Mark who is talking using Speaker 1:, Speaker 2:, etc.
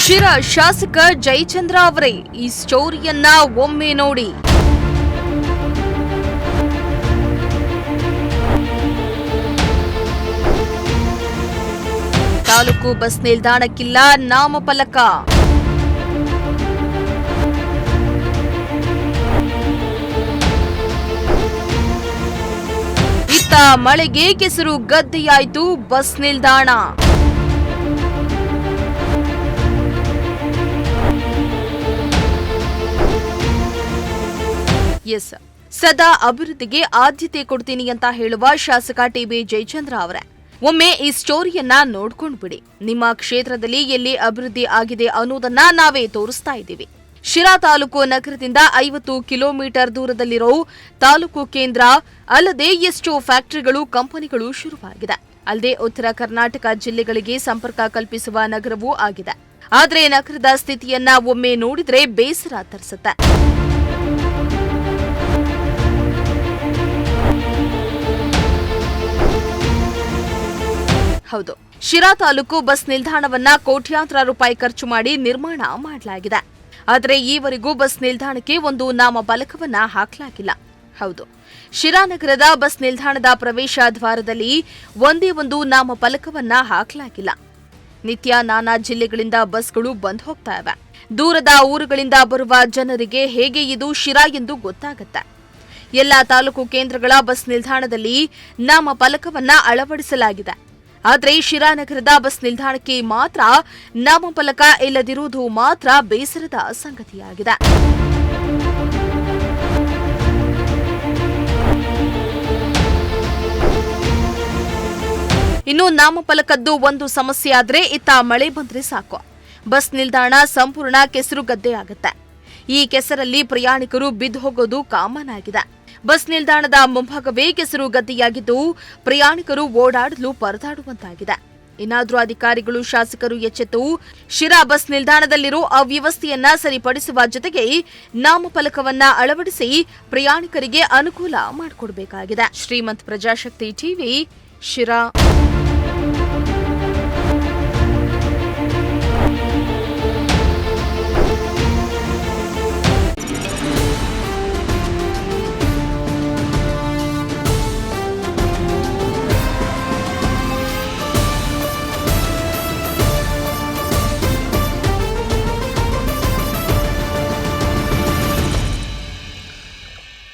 Speaker 1: ಶಿರಾ ಶಾಸಕ ಜಯಚಂದ್ರ ಅವರೇ, ಈ ಸ್ಟೋರಿಯನ್ನ ಒಮ್ಮೆ ನೋಡಿ. ತಾಲೂಕು ಬಸ್ ನಿಲ್ದಾಣಕ್ಕಿಲ್ಲ ನಾಮಫಲಕ. ಇತ್ತ ಮಳೆಗೆ ಕೆಸರು ಗದ್ದೆಯಾಯಿತು ಬಸ್ ನಿಲ್ದಾಣ. ಸದಾ ಅಭಿವೃದ್ಧಿಗೆ ಆದ್ಯತೆ ಕೊಡ್ತೀನಿ ಅಂತ ಹೇಳುವ ಶಾಸಕ ಟಿಬಿ ಜಯಚಂದ್ರ ಅವರೇ, ಒಮ್ಮೆ ಈ ಸ್ಟೋರಿಯನ್ನ ನೋಡ್ಕೊಂಡ್ ಬಿಡಿ. ನಿಮ್ಮ ಕ್ಷೇತ್ರದಲ್ಲಿ ಎಲ್ಲಿ ಅಭಿವೃದ್ಧಿ ಆಗಿದೆ ಅನ್ನೋದನ್ನ ನಾವೇ ತೋರಿಸ್ತಾ ಇದ್ದೀವಿ. ಶಿರಾ ತಾಲೂಕು ನಗರದಿಂದ 50 ಕಿಲೋಮೀಟರ್ ದೂರದಲ್ಲಿರೋ ತಾಲೂಕು ಕೇಂದ್ರ ಅಲ್ಲದೆ ಎಷ್ಟೋ ಫ್ಯಾಕ್ಟರಿಗಳು, ಕಂಪನಿಗಳು ಶುರುವಾಗಿದೆ. ಅಲ್ಲದೆ ಉತ್ತರ ಕರ್ನಾಟಕ ಜಿಲ್ಲೆಗಳಿಗೆ ಸಂಪರ್ಕ ಕಲ್ಪಿಸುವ ನಗರವೂ ಆಗಿದೆ. ಆದ್ರೆ ನಗರದ ಸ್ಥಿತಿಯನ್ನ ಒಮ್ಮೆ ನೋಡಿದ್ರೆ ಬೇಸರ ತರಿಸುತ್ತೆ. ಹೌದು, ಶಿರಾ ತಾಲೂಕು ಬಸ್ ನಿಲ್ದಾಣವನ್ನ ಕೋಟ್ಯಾಂತರ ರೂಪಾಯಿ ಖರ್ಚು ಮಾಡಿ ನಿರ್ಮಾಣ ಮಾಡಲಾಗಿದೆ. ಆದರೆ ಈವರೆಗೂ ಬಸ್ ನಿಲ್ದಾಣಕ್ಕೆ ಒಂದು ನಾಮಫಲಕವನ್ನ ಹಾಕಲಾಗಿಲ್ಲ. ಹೌದು, ಶಿರಾ ನಗರದ ಬಸ್ ನಿಲ್ದಾಣದ ಪ್ರವೇಶ ದ್ವಾರದಲ್ಲಿ ಒಂದೇ ಒಂದು ನಾಮಫಲಕವನ್ನ ಹಾಕಲಾಗಿಲ್ಲ. ನಿತ್ಯ ನಾನಾ ಜಿಲ್ಲೆಗಳಿಂದ ಬಸ್ಗಳು ಬಂದ್ ಹೋಗ್ತಾ ಇವೆ. ದೂರದ ಊರುಗಳಿಂದ ಬರುವ ಜನರಿಗೆ ಹೇಗೆ ಇದು ಶಿರಾ ಎಂದು ಗೊತ್ತಾಗುತ್ತೆ. ಎಲ್ಲ ತಾಲೂಕು ಕೇಂದ್ರಗಳ ಬಸ್ ನಿಲ್ದಾಣದಲ್ಲಿ ನಾಮಫಲಕವನ್ನ ಅಳವಡಿಸಲಾಗಿದೆ. ಆದರೆ ಶಿರಾ ನಗರದ ಬಸ್ ನಿಲ್ದಾಣಕ್ಕೆ ಮಾತ್ರ ನಾಮಫಲಕ ಇಲ್ಲದಿರುವುದು ಮಾತ್ರ ಬೇಸರದ ಸಂಗತಿಯಾಗಿದೆ. ಇನ್ನು ನಾಮಫಲಕದ್ದು ಒಂದು ಸಮಸ್ಯೆ ಆದ್ರೆ, ಇತ್ತ ಮಳೆ ಬಂದ್ರೆ ಸಾಕು, ಬಸ್ ನಿಲ್ದಾಣ ಸಂಪೂರ್ಣ ಕೆಸರು ಗದ್ದೆಯಾಗುತ್ತೆ. ಈ ಕೆಸರಲ್ಲಿ ಪ್ರಯಾಣಿಕರು ಬಿದ್ದು ಹೋಗೋದು ಕಾಮನ್ ಆಗಿದೆ. ಬಸ್ ನಿಲ್ದಾಣದ ಮುಂಭಾಗವೇ ಕೆಸರು ಗದ್ದೆಯಾಗಿದ್ದು ಪ್ರಯಾಣಿಕರು ಓಡಾಡಲು ಪರದಾಡುವಂತಾಗಿದೆ. ಇನ್ನಾದರೂ ಅಧಿಕಾರಿಗಳು, ಶಾಸಕರು ಎಚ್ಚೆತ್ತು ಶಿರಾ ಬಸ್ ನಿಲ್ದಾಣದಲ್ಲಿರೋ ಅವ್ಯವಸ್ಥೆಯನ್ನ ಸರಿಪಡಿಸುವ ಜೊತೆಗೆ ನಾಮಫಲಕವನ್ನ ಅಳವಡಿಸಿ ಪ್ರಯಾಣಿಕರಿಗೆ ಅನುಕೂಲ ಮಾಡಿಕೊಡಬೇಕಾಗಿದೆ. ಶ್ರೀಮಂತ್ ಪ್ರಜಾಶಕ್ತಿ ಟಿವಿ, ಶಿರಾ.